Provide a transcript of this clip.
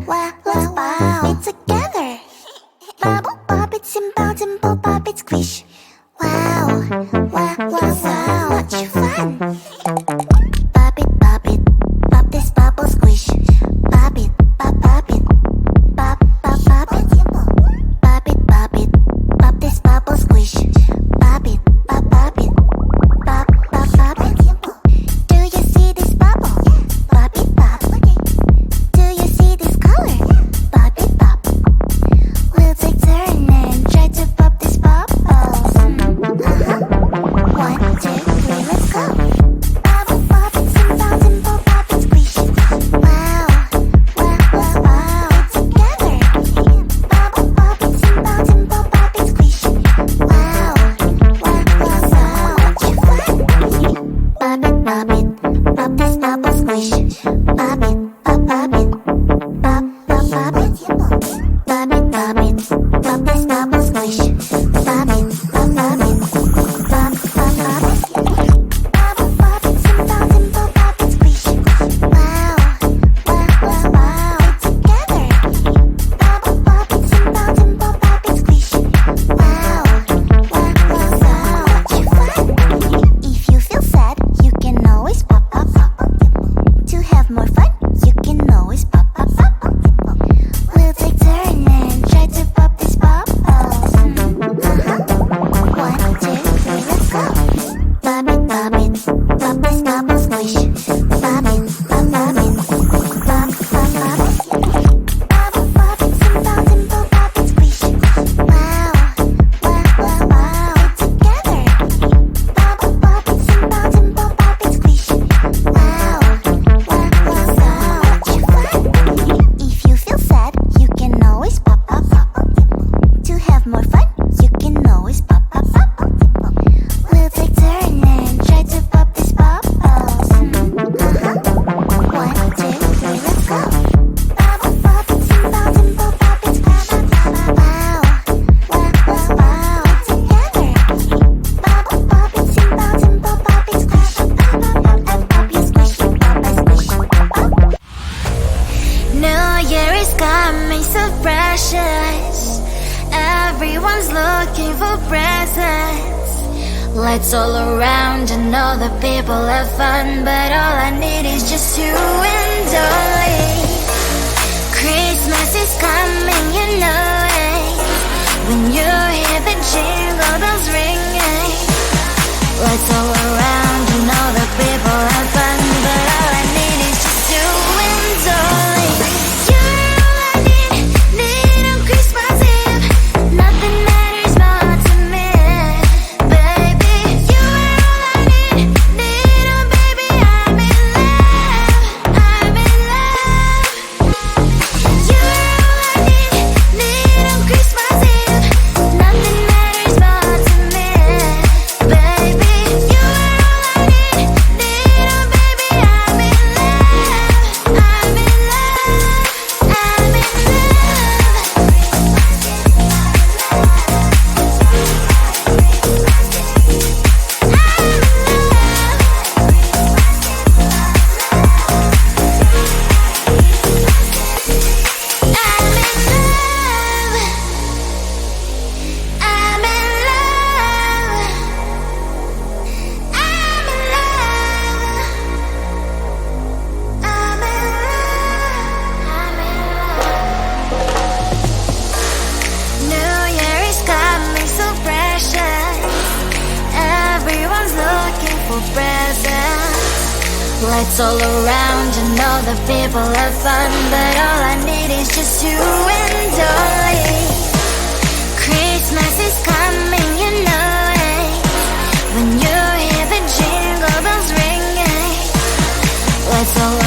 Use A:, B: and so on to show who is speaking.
A: wow, let's pop it together. Bubble pop it, simple, dimple pop it, squish. Wow, wow, wow, wow, much fun. Pop it, pop this bubble, squish. Pop it, pop it, pop, pop, pop it. Pop it, pop this bubble, squish. Pop it, pop it, pop, pop, pop it. Do you see this bubble? Pop it, pop. Do you see this color? Pop it, pop. We'll take turn and try to pop this bubbles. 1, 2, 3, let's go. Bubble pop it, simple, dimple pop it, squish. Wow, wow, wow, wow, together. Bubble pop it, simple, dimple pop it, squish. Wow, wow, wow, wow, much fun. Pop it, pop this bubble, squish. Pop it, pop it, pop, pop, pop it. Pop it, pop this bubble, squish. Pop it, pop it, pop, pop, pop it. Bubble pop it, simple, dimple pop it, squish. Wow, wow, wow, wow, together. Bubble pop it, simple, dimple pop it, squish. Wow, wow, wow, wow, much fun. If you feel sad, you can always pop, pop, pop. To have more fun, you can always pop, pop, pop. We'll take turn and try to pop these bubbles. 1, 2, 3, let's go. Pop it, pop this bubble, squish. Pop it, pop it, pop, pop, pop it. Bubble pop it, simple, dimple pop it, squish. Wow, wow, wow, wow, together. Bubble pop it, simple, dimple pop it, squish. Wow, wow, wow, wow, much fun. If you feel sad, you can always pop, pop, pop. To have more fun, you can always pop, pop, pop. We'll take turn and try to pop these bubbles. 1, 2, 3, let's go. Bubble pop it, simple, dimple pop it, squish. Wow, wow, wow, wow, together. Bubble pop it, simple, dimple pop it, squish. And pop your squish, pop a squish, pop. New Year is coming, so precious. Everyone's looking for presents. Lights all around and all the people have fun, but all I need is just you and I. Christmas is coming, you know it. When you hear the jingle bells ringing. Lights all around and all the people have fun, but all I need is just you and I. You're all I need on Christmas Eve. Nothing matters more to me, baby. You are all I need, oh baby. I'm in love, I'm in love. You're all I need on Christmas Eve. Nothing matters more to me, baby. You are all I need, oh baby. I'm in love, I'm in love, I'm in love. New Year is coming, so precious. Everyone's looking for presents. Lights all around and all the people have fun, but all I need is just you and I. Christmas is coming, you know it. When you hear the jingle bells ringing. Lights all